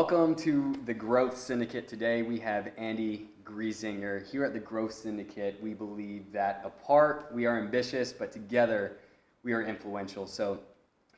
Welcome to the Growth Syndicate. Today we have Andy Griesinger. Here at the Growth Syndicate, we believe that apart we are ambitious, but together we are influential. So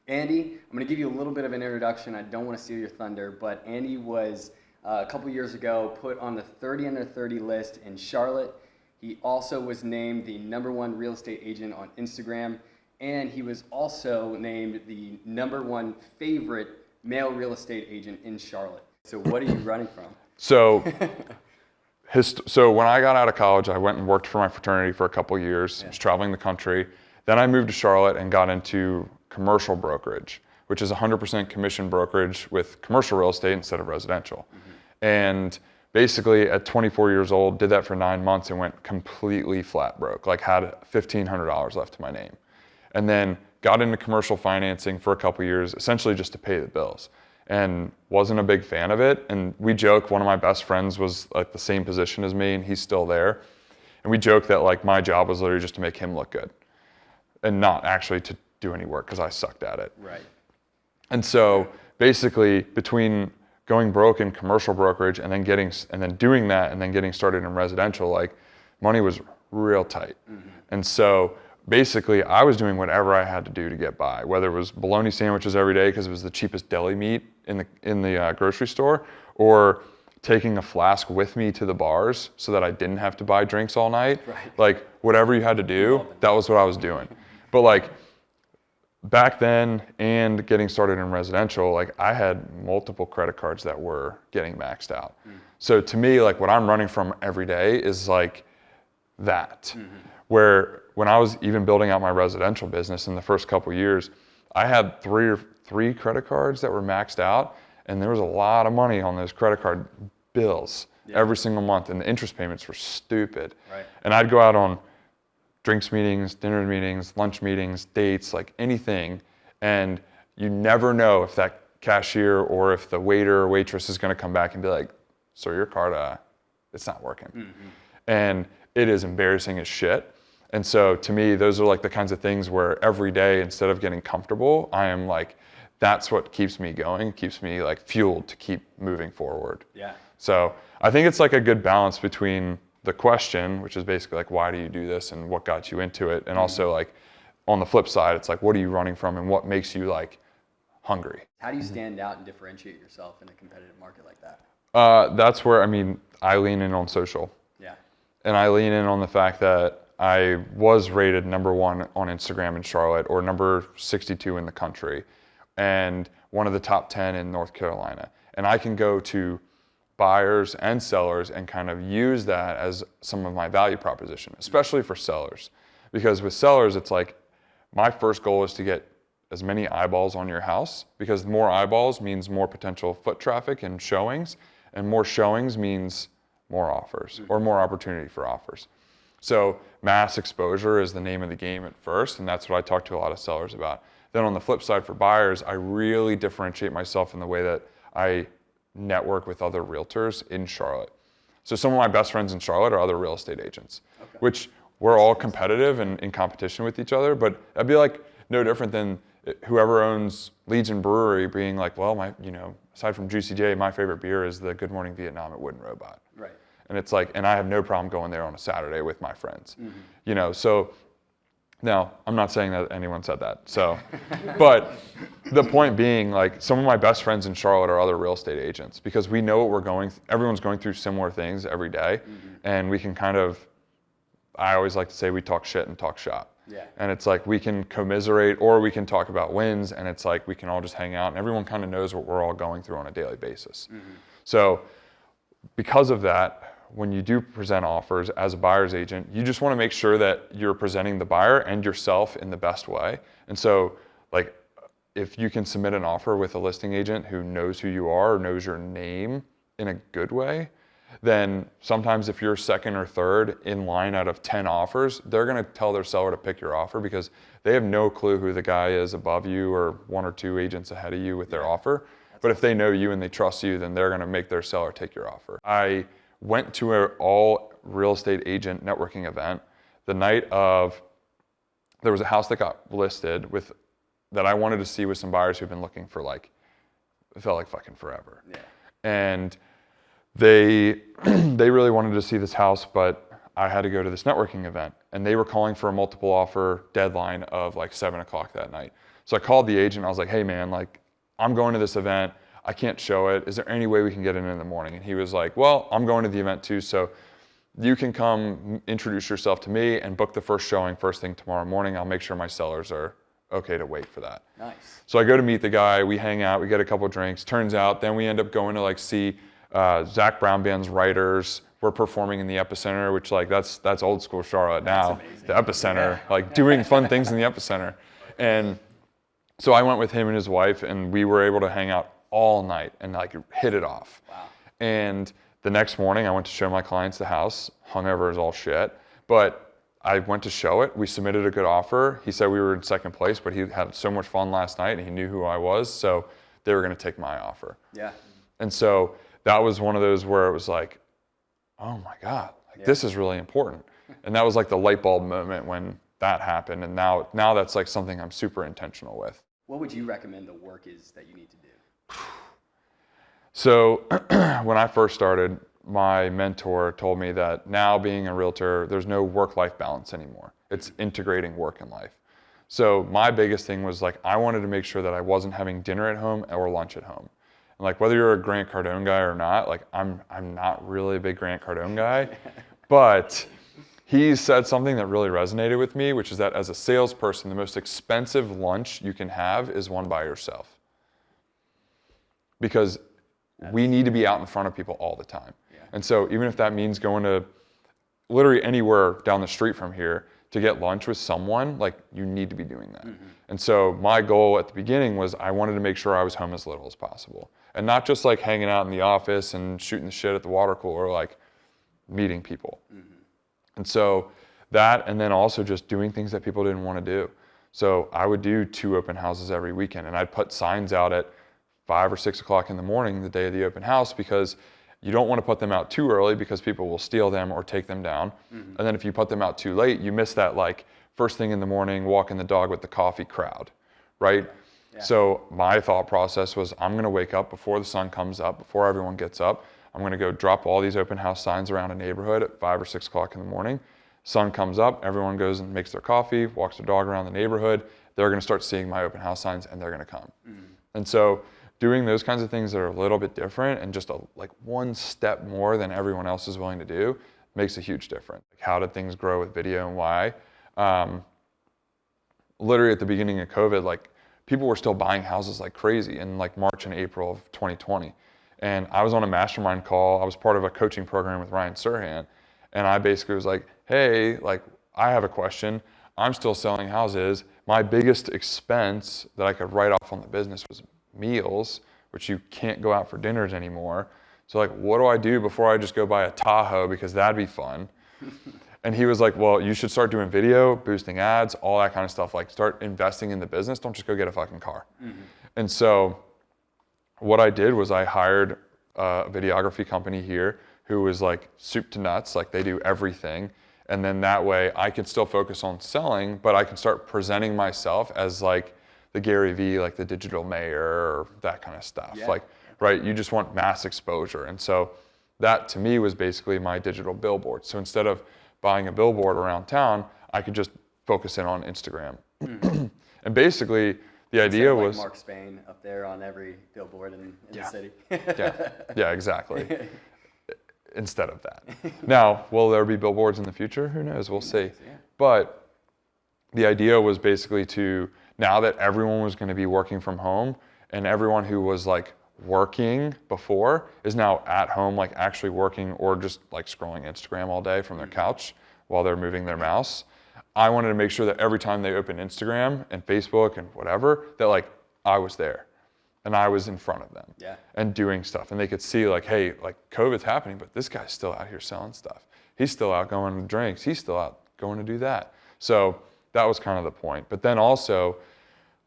Andy, I'm going to give you a little bit of an introduction. I don't want to steal your thunder, but Andy was a couple years ago put on the 30 under 30 list in Charlotte. He also was named the #1 real estate agent on Instagram, and he was also named the #1 favorite male real estate agent in Charlotte. So what are you running from? So when I got out of college, I went and worked for my fraternity for a couple years. I was traveling the country. Then I moved to Charlotte and got into commercial brokerage, which is 100% commission brokerage with commercial real estate instead of residential. And basically at 24 years old, did that for 9 months and went completely flat broke, like had $1,500 left to my name. And then got into commercial financing for a couple years, essentially just to pay the bills, and wasn't a big fan of it. And we joke, one of my best friends was like the same position as me and he's still there. And we joke that like my job was literally just to make him look good and not actually to do any work because I sucked at it. Right. And so basically between going broke in commercial brokerage and then doing that and then getting started in residential, like money was real tight. And so basically, I was doing whatever I had to do to get by, whether it was bologna sandwiches every day because it was the cheapest deli meat in the grocery store, or taking a flask with me to the bars so that I didn't have to buy drinks all night. Right. Like whatever you had to do, that was what I was doing. But like back then and getting started in residential, like I had multiple credit cards that were getting maxed out. So to me, like what I'm running from every day is like that, where when I was even building out my residential business in the first couple of years, I had three credit cards that were maxed out, and there was a lot of money on those credit card bills every single month, and the interest payments were stupid. Right. And I'd go out on drinks meetings, dinner meetings, lunch meetings, dates, like anything, and you never know if that cashier or if the waiter or waitress is going to come back and be like, "So your card, it's not working." And it is embarrassing as shit. And so to me, those are like the kinds of things where every day, instead of getting comfortable, I am like, that's what keeps me going, keeps me like fueled to keep moving forward. Yeah. So I think it's like a good balance between the question, which is basically like, why do you do this and what got you into it? And also like on the flip side, it's like, what are you running from and what makes you like hungry? How do you stand out and differentiate yourself in a competitive market like that? That's where, I lean in on social. Yeah. And I lean in on the fact that I was rated #1 on Instagram in Charlotte, or number 62 in the country, and one of the top 10 in North Carolina. And I can go to buyers and sellers and kind of use that as some of my value proposition, especially for sellers. Because with sellers, it's like, my first goal is to get as many eyeballs on your house, because more eyeballs means more potential foot traffic and showings, and more showings means more offers or more opportunity for offers. So mass exposure is the name of the game at first, and that's what I talk to a lot of sellers about. Then on the flip side for buyers, I really differentiate myself in the way that I network with other realtors in Charlotte. So some of my best friends in Charlotte are other real estate agents, which we're all competitive and in competition with each other, but that'd be like no different than whoever owns Legion Brewery being like, well, aside from Juicy J, my favorite beer is the Good Morning Vietnam at Wooden Robot. Right. And it's like, and I have no problem going there on a Saturday with my friends, so now I'm not saying that anyone said that. So, but the point being, like, some of my best friends in Charlotte are other real estate agents, because we know what everyone's going through similar things every day. And we can I always like to say we talk shit and talk shop. Yeah. And it's like, we can commiserate or we can talk about wins, and it's like, we can all just hang out and everyone kind of knows what we're all going through on a daily basis. So because of that, when you do present offers as a buyer's agent, you just want to make sure that you're presenting the buyer and yourself in the best way. And so, like, if you can submit an offer with a listing agent who knows who you are, or knows your name in a good way, then sometimes if you're second or third in line out of 10 offers, they're going to tell their seller to pick your offer because they have no clue who the guy is above you or one or two agents ahead of you with their offer. But if they know you and they trust you, then they're going to make their seller take your offer. I went to an all real estate agent networking event the night of, there was a house that got listed that I wanted to see with some buyers who've been looking for it felt like fucking forever. Yeah. And they they really wanted to see this house, but I had to go to this networking event, and they were calling for a multiple offer deadline of like 7 o'clock that night. So I called the agent. I was like, hey man, like I'm going to this event. I can't show it. Is there any way we can get in the morning? And he was like, well, I'm going to the event too, so you can come introduce yourself to me and book the first showing first thing tomorrow morning. I'll make sure my sellers are okay to wait for that. Nice. So I go to meet the guy, we hang out, we get a couple drinks. Turns out then we end up going to like see Zach Brown Band's writers. We're performing in the Epicenter, which like that's old school Charlotte now. The Epicenter, like doing fun things in the Epicenter. And so I went with him and his wife, and we were able to hang out all night and like hit it off. Wow. And the next morning I went to show my clients the house, hungover as all shit, but I went to show it. We submitted a good offer. He said we were in second place, but he had so much fun last night and he knew who I was, so they were gonna take my offer. Yeah. And so that was one of those where it was like, oh my God, like this is really important. And that was like the light bulb moment when that happened. And now that's like something I'm super intentional with. What would you recommend the work is that you need to do? So when I first started, my mentor told me that now being a realtor, there's no work-life balance anymore. It's integrating work and life. So my biggest thing was like, I wanted to make sure that I wasn't having dinner at home or lunch at home. And like, whether you're a Grant Cardone guy or not, like I'm not really a big Grant Cardone guy, but he said something that really resonated with me, which is that as a salesperson, the most expensive lunch you can have is one by yourself. Because we need to be out in front of people all the time. Yeah. And so even if that means going to literally anywhere down the street from here to get lunch with someone, like you need to be doing that. Mm-hmm. And so my goal at the beginning was I wanted to make sure I was home as little as possible. And not just like hanging out in the office and shooting the shit at the water cooler, like meeting people. Mm-hmm. And so that, and then also just doing things that people didn't want to do. So I would do 2 open houses every weekend, and I'd put signs out at 5 or 6 o'clock in the morning the day of the open house, because you don't want to put them out too early because people will steal them or take them down. Mm-hmm. And then if you put them out too late, you miss that like first thing in the morning, walking the dog with the coffee crowd, right? Yeah. So my thought process was, I'm going to wake up before the sun comes up, before everyone gets up. I'm going to go drop all these open house signs around a neighborhood at 5 or 6 o'clock in the morning. Sun comes up, everyone goes and makes their coffee, walks their dog around the neighborhood. They're going to start seeing my open house signs and they're going to come. Mm-hmm. And so doing those kinds of things that are a little bit different and just like one step more than everyone else is willing to do makes a huge difference. Like, how did things grow with video and why? Literally at the beginning of COVID, like people were still buying houses like crazy in like March and April of 2020. And I was on a mastermind call. I was part of a coaching program with Ryan Serhan. And I basically was like, hey, like I have a question. I'm still selling houses. My biggest expense that I could write off on the business was meals, which you can't go out for dinners anymore. So like, what do I do before I just go buy a Tahoe, because that'd be fun? And he was like, well, you should start doing video, boosting ads, all that kind of stuff. Like start investing in the business. Don't just go get a fucking car. Mm-hmm. And so what I did was I hired a videography company here who was like soup to nuts. Like they do everything. And then that way I could still focus on selling, but I could start presenting myself as like the Gary Vee, like the digital mayor or that kind of stuff. Yeah. Like, right, you just want mass exposure. And so that to me was basically my digital billboard. So instead of buying a billboard around town, I could just focus in on Instagram. Mm. And basically the idea like was Mark Spain up there on every billboard in the city. Yeah, exactly. Instead of that. Now, will there be billboards in the future? Who knows? We'll see. Yeah. But the idea was basically to, now that everyone was going to be working from home and everyone who was like working before is now at home, like actually working or just like scrolling Instagram all day from their couch while they're moving their mouse. I wanted to make sure that every time they open Instagram and Facebook and whatever, that like I was there and I was in front of them and doing stuff. And they could see like, hey, like COVID's happening, but this guy's still out here selling stuff. He's still out going to drinks. He's still out going to do that. So that was kind of the point. But then also,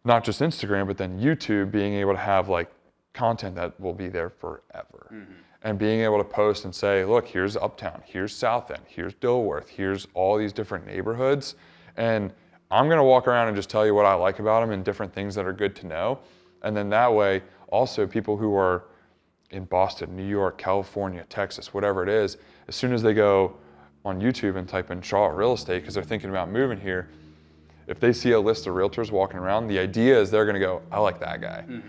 not just Instagram, but then YouTube, being able to have like content that will be there forever. Mm-hmm. And being able to post and say, look, here's Uptown, here's South End, here's Dilworth, here's all these different neighborhoods. And I'm going to walk around and just tell you what I like about them and different things that are good to know. And then that way, also people who are in Boston, New York, California, Texas, whatever it is, as soon as they go on YouTube and type in Charlotte real estate because they're thinking about moving here, if they see a list of realtors walking around, the idea is they're going to go, I like that guy. Mm-hmm.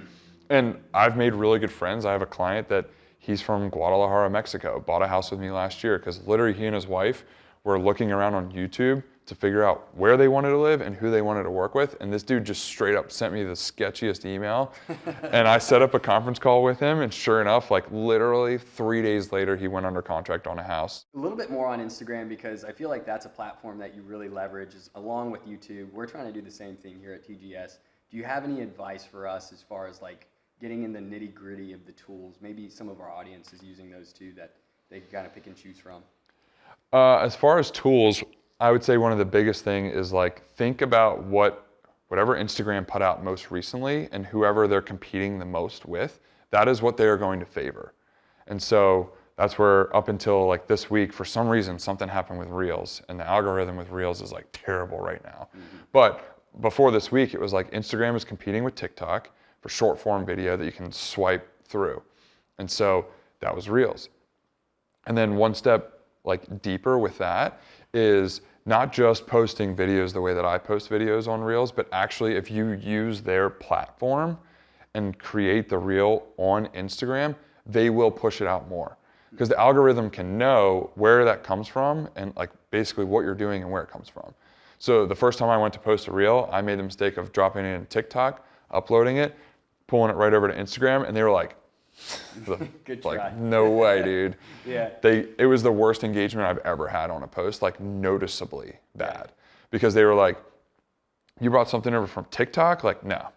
And I've made really good friends. I have a client that he's from Guadalajara, Mexico, bought a house with me last year because literally he and his wife were looking around on YouTube to figure out where they wanted to live and who they wanted to work with. And this dude just straight up sent me the sketchiest email. And I set up a conference call with him. And sure enough, like literally 3 days later, he went under contract on a house. A little bit more on Instagram because I feel like that's a platform that you really leverage along with YouTube. We're trying to do the same thing here at TGS. Do you have any advice for us as far as like getting in the nitty gritty of the tools? Maybe some of our audience is using those too that they can kind of pick and choose from. As far as tools, I would say one of the biggest thing is like think about whatever Instagram put out most recently and whoever they're competing the most with, that is what they are going to favor. And so that's where up until like this week, for some reason, something happened with Reels and the algorithm with Reels is like terrible right now. Mm-hmm. But before this week, it was like Instagram is competing with TikTok for short form video that you can swipe through. And so that was Reels. And then one step like deeper with that is not just posting videos the way that I post videos on Reels, but actually if you use their platform and create the reel on Instagram, they will push it out more. Because the algorithm can know where that comes from and like basically what you're doing and where it comes from. So the first time I went to post a reel, I made the mistake of dropping it in TikTok, uploading it, pulling it right over to Instagram, and they were like, Good try. Like, no way, dude. Yeah. It was the worst engagement I've ever had on a post, like noticeably bad. Because they were like, you brought something over from TikTok? Like, no.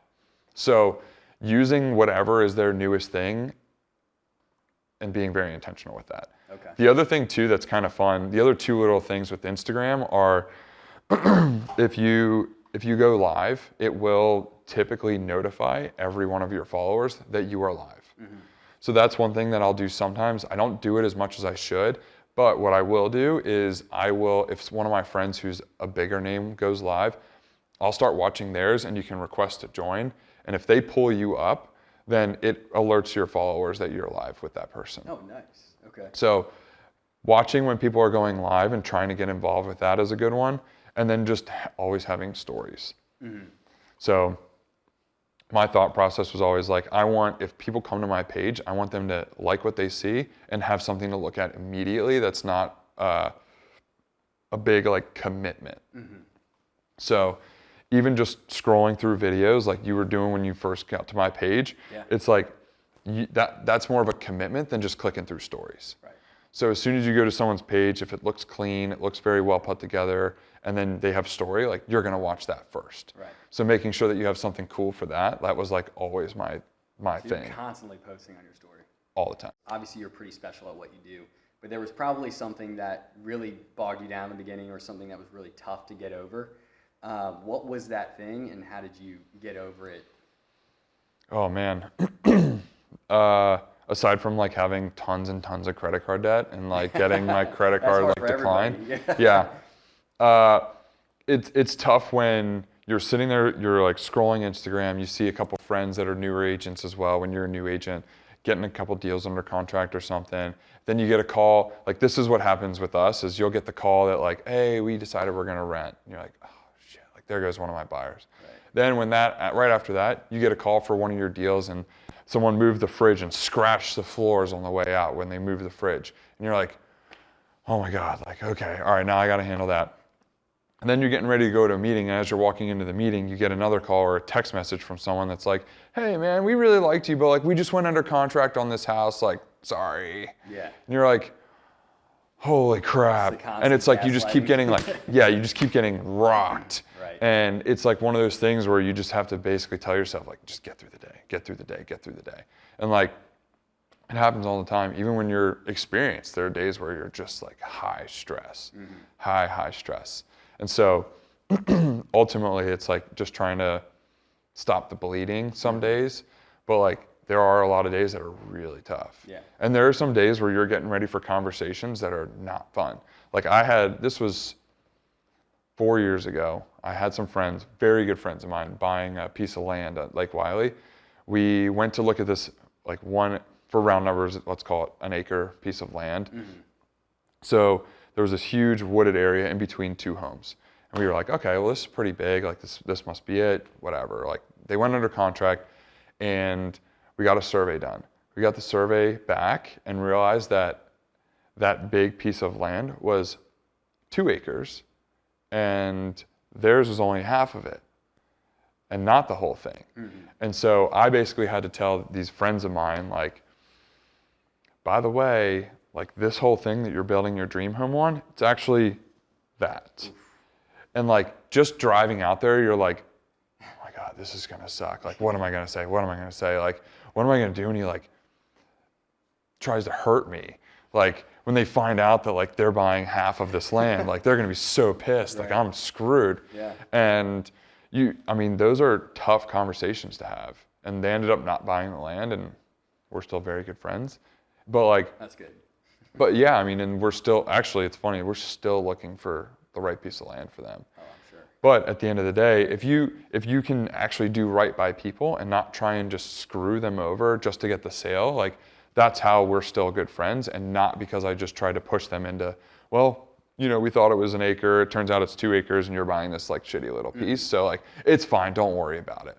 So using whatever is their newest thing and being very intentional with that. Okay. The other thing too that's kind of fun, the other two little things with Instagram are if you go live, it will typically notify every one of your followers that you are live. Mm-hmm. So that's one thing that I'll do sometimes. I don't do it as much as I should, but what I will do is if one of my friends who's a bigger name goes live, I'll start watching theirs and you can request to join. And if they pull you up, then it alerts your followers that you're live with that person. Oh, nice. Okay. So watching when people are going live and trying to get involved with that is a good one. And then just always having stories. Mm-hmm. So my thought process was always like, if people come to my page, I want them to like what they see and have something to look at immediately that's not a big like commitment. Mm-hmm. So even just scrolling through videos like you were doing when you first got to my page, it's like that's more of a commitment than just clicking through stories. Right. So as soon as you go to someone's page, if it looks clean, it looks very well put together, and then they have story, like you're gonna watch that first. Right. So making sure that you have something cool for that was like always my thing. You're constantly posting on your story. All the time. Obviously you're pretty special at what you do, but there was probably something that really bogged you down in the beginning or something that was really tough to get over. What was that thing and how did you get over it? Oh man. Aside from like having tons and tons of credit card debt and like getting my credit card like declined. Yeah. It's tough when you're sitting there, you're like scrolling Instagram, you see a couple friends that are newer agents as well when you're a new agent, getting a couple deals under contract or something. Then you get a call, like this is what happens with us is you'll get the call that like, hey, we decided we're gonna rent. And you're like, oh shit, like there goes one of my buyers. Right. Then right after that, you get a call for one of your deals and someone moved the fridge and scratched the floors on the way out when they moved the fridge. And you're like, oh my God, like, okay, all right, now I gotta handle that. And then you're getting ready to go to a meeting, and as you're walking into the meeting, you get another call or a text message from someone that's like, hey man, we really liked you, but like we just went under contract on this house, like, sorry. Yeah. And you're like, holy crap. And it's like you just keep getting like, you just keep getting rocked. Right. And it's like one of those things where you just have to basically tell yourself, like, just get through the day, get through the day, get through the day. And like, it happens all the time. Even when you're experienced, there are days where you're just like high stress, high stress. And so ultimately it's like just trying to stop the bleeding some days, but like there are a lot of days that are really tough. Yeah. And there are some days where you're getting ready for conversations that are not fun. Like this was 4 years ago. I had some friends, very good friends of mine, buying a piece of land at Lake Wiley. We went to look at this like one for round numbers, let's call it an acre piece of land. So there was this huge wooded area in between two homes. And we were like, okay, well, this is pretty big. Like this must be it, whatever. Like they went under contract and we got a survey done. We got the survey back and realized that that big piece of land was 2 acres and theirs was only half of it and not the whole thing. And so I basically had to tell these friends of mine, like, by the way, like this whole thing that you're building your dream home on, it's actually that. And like just driving out there, you're like, oh my God, this is gonna suck. Like, what am I gonna say? What am I gonna say? Like, what am I gonna do? And he like tries to hurt me. Like when they find out that like they're buying half of this land, like they're gonna be so pissed. Like I'm screwed. Yeah. And I mean, those are tough conversations to have. And they ended up not buying the land, and we're still very good friends. But like, that's good. But yeah, I mean, and we're still, actually, it's funny, we're still looking for the right piece of land for them. Oh, I'm sure. But at the end of the day, if you can actually do right by people and not try and just screw them over just to get the sale, like that's how we're still good friends, and not because I just try to push them into, well, you know, we thought it was an acre, it turns out it's 2 acres and you're buying this like shitty little piece. So like, it's fine, don't worry about it.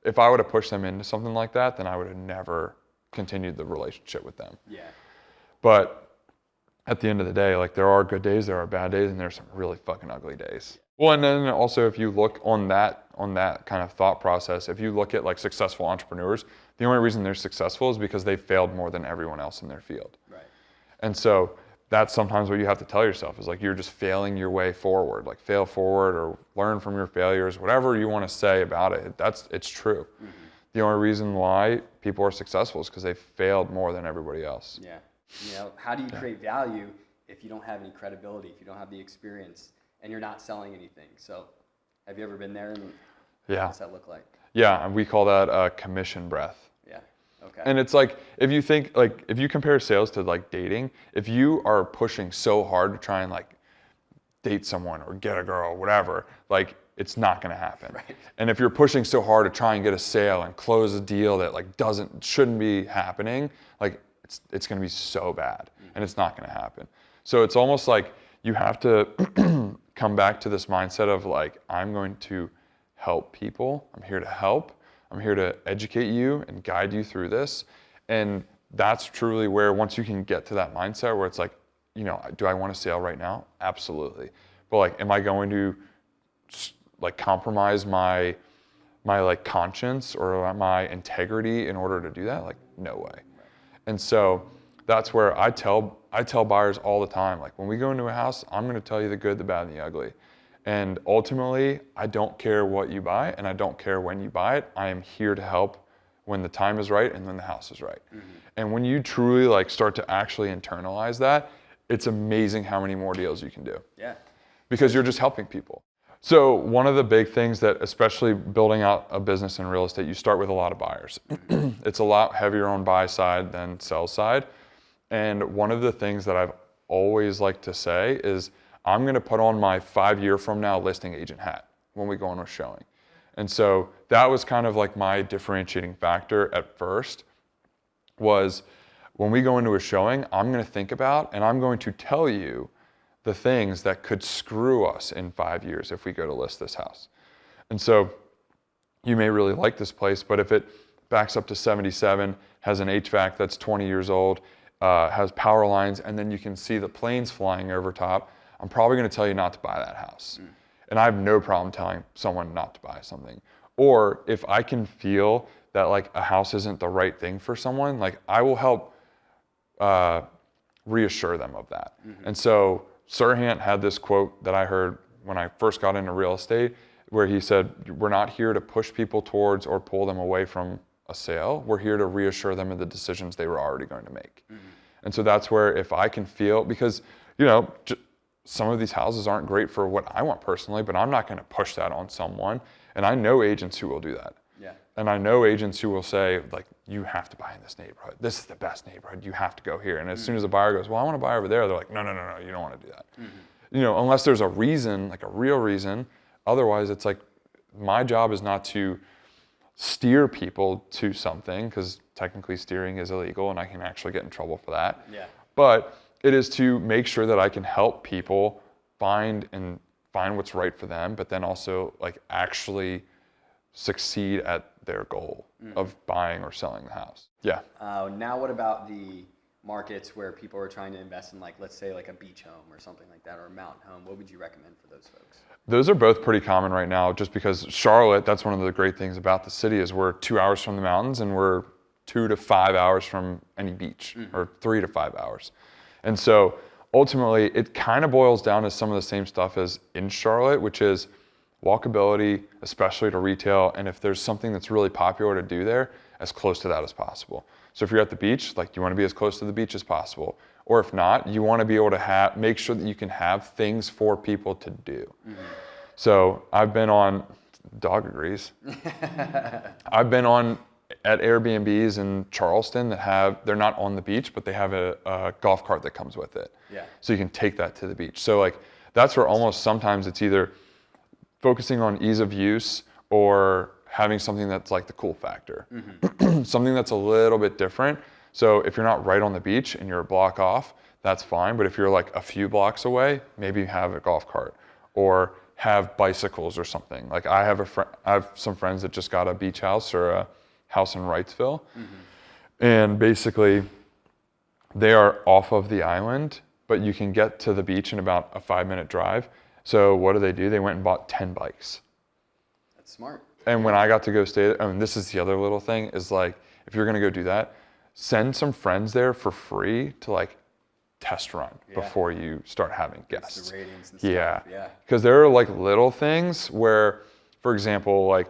If I would have pushed them into something like that, then I would have never continued the relationship with them. Yeah. But at the end of the day, like there are good days, there are bad days, and there's some really fucking ugly days. Well, and then also if you look on that kind of thought process, if you look at like successful entrepreneurs, the only reason they're successful is because they failed more than everyone else in their field. Right. And so that's sometimes what you have to tell yourself is like you're just failing your way forward, like fail forward or learn from your failures, whatever you want to say about it. It's true. The only reason why people are successful is because they failed more than everybody else. Yeah. You know, how do you create value if you don't have any credibility, if you don't have the experience, and you're not selling anything? So have you ever been there, and what's that look like? Yeah, and we call that commission breath. Yeah. Okay. And it's like, if you think, like, if you compare sales to like dating, if you are pushing so hard to try and like date someone or get a girl, whatever, like it's not going to happen. Right. And if you're pushing so hard to try and get a sale and close a deal that like shouldn't be happening, like it's going to be so bad, and it's not going to happen. So it's almost like you have to come back to this mindset of like, I'm going to help people. I'm here to help. I'm here to educate you and guide you through this. And that's truly where, once you can get to that mindset where it's like, you know, do I want a sale right now? Absolutely. But like, am I going to like compromise my like conscience or my integrity in order to do that? Like, no way. And so that's where I tell buyers all the time, like when we go into a house, I'm going to tell you the good, the bad, and the ugly. And ultimately, I don't care what you buy, and I don't care when you buy it. I am here to help when the time is right and when the house is right. And when you truly like start to actually internalize that, it's amazing how many more deals you can do. Yeah. Because you're just helping people. So one of the big things that, especially building out a business in real estate, you start with a lot of buyers. It's a lot heavier on buy side than sell side. And one of the things that I've always liked to say is, I'm going to put on my 5-year from now listing agent hat when we go on a showing. And so that was kind of like my differentiating factor at first, was when we go into a showing, I'm going to think about and I'm going to tell you the things that could screw us in 5 years if we go to list this house. And so you may really like this place, but if it backs up to 77, has an HVAC that's 20 years old, has power lines, and then you can see the planes flying over top, I'm probably going to tell you not to buy that house. And I have no problem telling someone not to buy something. Or if I can feel that like a house isn't the right thing for someone, like I will help reassure them of that. And so Sirhan had this quote that I heard when I first got into real estate, where he said, we're not here to push people towards or pull them away from a sale. We're here to reassure them of the decisions they were already going to make. And so that's where, if I can feel, because, you know, some of these houses aren't great for what I want personally, but I'm not going to push that on someone. And I know agents who will do that. Yeah. And I know agents who will say, like, you have to buy in this neighborhood. This is the best neighborhood. You have to go here. And as soon as the buyer goes, well, I want to buy over there, they're like, no, you don't want to do that. You know, unless there's a reason, like a real reason. Otherwise, it's like, my job is not to steer people to something, because technically steering is illegal and I can actually get in trouble for that. Yeah. But it is to make sure that I can help people find what's right for them, but then also like actually succeed at their goal of buying or selling the house. Yeah. Now what about the markets where people are trying to invest in, like, let's say like a beach home or something like that, or a mountain home? What would you recommend for those folks? Those are both pretty common right now, just because Charlotte, that's one of the great things about the city, is we're 2 hours from the mountains and we're 2 to 5 hours from any beach, or 3 to 5 hours. And so ultimately it kind of boils down to some of the same stuff as in Charlotte, which is walkability, especially to retail, and if there's something that's really popular to do there, as close to that as possible. So if you're at the beach, like, you want to be as close to the beach as possible. Or if not, you want to be able to make sure that you can have things for people to do. So I've been on, dog agrees. I've been on at Airbnbs in Charleston that they're not on the beach, but they have a golf cart that comes with it. Yeah. So you can take that to the beach. So like, that's where almost sometimes it's either focusing on ease of use or having something that's like the cool factor. Something that's a little bit different. So if you're not right on the beach and you're a block off, that's fine. But if you're like a few blocks away, maybe have a golf cart or have bicycles or something. Like I have some friends that just got a beach house or a house in Wrightsville. And basically they are off of the island, but you can get to the beach in about a 5-minute drive. So what do? They went and bought 10 bikes. That's smart. And when I got to go stay, this is the other little thing, is like, if you're gonna go do that, send some friends there for free to like test run before you start having guests. The ratings and stuff. Yeah. Because there are like little things where, for example, like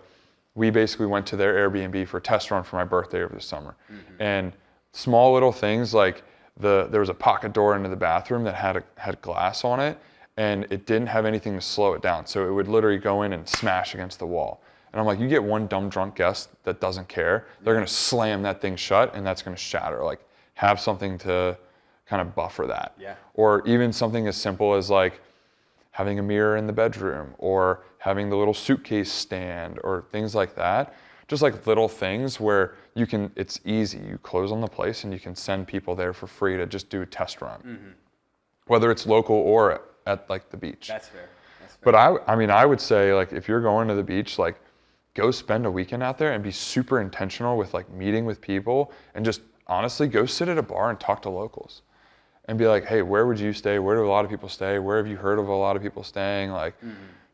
we basically went to their Airbnb for a test run for my birthday over the summer. And small little things like there was a pocket door into the bathroom that had glass on it, and it didn't have anything to slow it down. So it would literally go in and smash against the wall. And I'm like, you get one dumb drunk guest that doesn't care, they're gonna slam that thing shut and that's gonna shatter. Like, have something to kind of buffer that. Yeah. Or even something as simple as like having a mirror in the bedroom or having the little suitcase stand or things like that. Just like little things where it's easy. You close on the place and you can send people there for free to just do a test run. Whether it's local or at like the beach. That's fair. But I would say, like, if you're going to the beach, like, go spend a weekend out there and be super intentional with like meeting with people, and just honestly go sit at a bar and talk to locals and be like, hey, where would you stay? Where do a lot of people stay? Where have you heard of a lot of people staying? Like,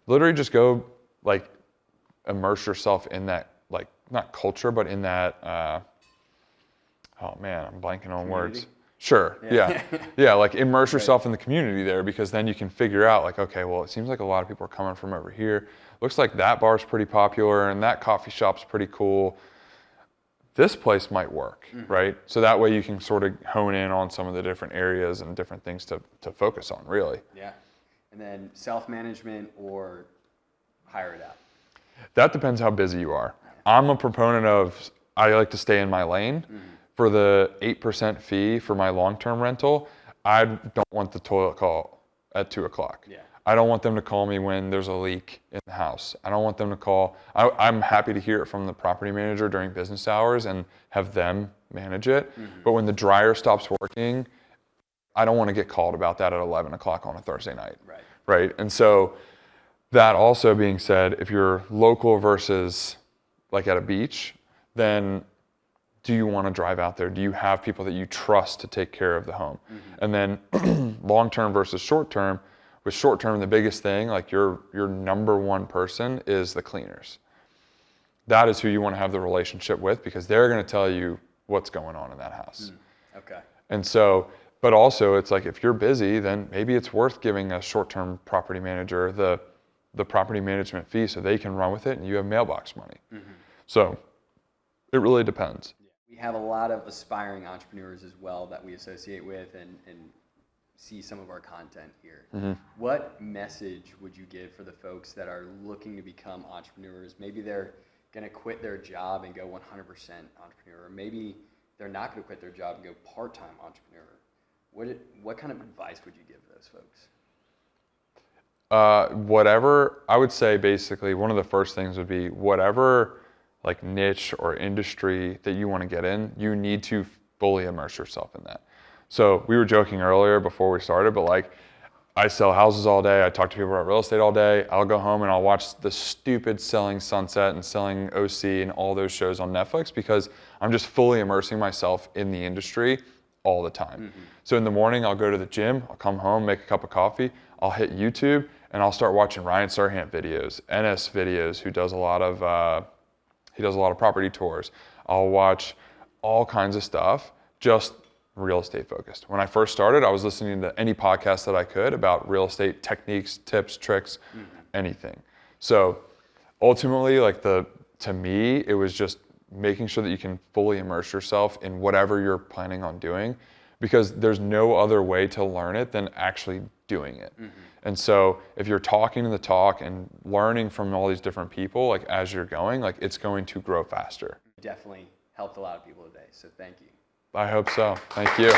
literally just go like immerse yourself in that, like, not culture, but in that, oh man, I'm blanking on words. Sure, yeah. Like, immerse yourself in the community there, because then you can figure out like, okay, well, it seems like a lot of people are coming from over here. Looks like that bar's pretty popular and that coffee shop's pretty cool. This place might work, right? So that way you can sort of hone in on some of the different areas and different things to focus on, really. Yeah. And then self-management or hire it out? That depends how busy you are. I'm a proponent of, I like to stay in my lane. For the 8% fee for my long-term rental, I don't want the toilet call at 2 o'clock. Yeah. I don't want them to call me when there's a leak in the house. I don't want them to call. I'm happy to hear it from the property manager during business hours and have them manage it. But when the dryer stops working, I don't want to get called about that at 11 o'clock on a Thursday night. Right? And so, that also being said, if you're local versus like at a beach, then do you want to drive out there? Do you have people that you trust to take care of the home? And then long-term versus short-term. With short-term, the biggest thing, like your number one person is the cleaners. That is who you want to have the relationship with, because they're going to tell you what's going on in that house. Okay. And so, but also it's like, if you're busy, then maybe it's worth giving a short-term property manager the property management fee so they can run with it and you have mailbox money. So it really depends. We have a lot of aspiring entrepreneurs as well that we associate with and see some of our content here. What message would you give for the folks that are looking to become entrepreneurs? Maybe they're going to quit their job and go 100% entrepreneur, or maybe they're not going to quit their job and go part-time entrepreneur. What kind of advice would you give those folks? Whatever, I would say basically one of the first things would be whatever like niche or industry that you want to get in, you need to fully immerse yourself in that. So we were joking earlier before we started, but like I sell houses all day. I talk to people about real estate all day. I'll go home and I'll watch the stupid Selling Sunset and Selling OC and all those shows on Netflix because I'm just fully immersing myself in the industry all the time. So in the morning, I'll go to the gym, I'll come home, make a cup of coffee, I'll hit YouTube, and I'll start watching Ryan Serhant videos, NS videos, who does a lot of property tours. I'll watch all kinds of stuff, just real estate focused. When I first started, I was listening to any podcast that I could about real estate techniques, tips, tricks, anything. So ultimately, to me, it was just making sure that you can fully immerse yourself in whatever you're planning on doing, because there's no other way to learn it than actually doing it. And so if you're talking the talk and learning from all these different people, like as you're going, like it's going to grow faster. Definitely helped a lot of people today, so thank you. I hope so. Thank you.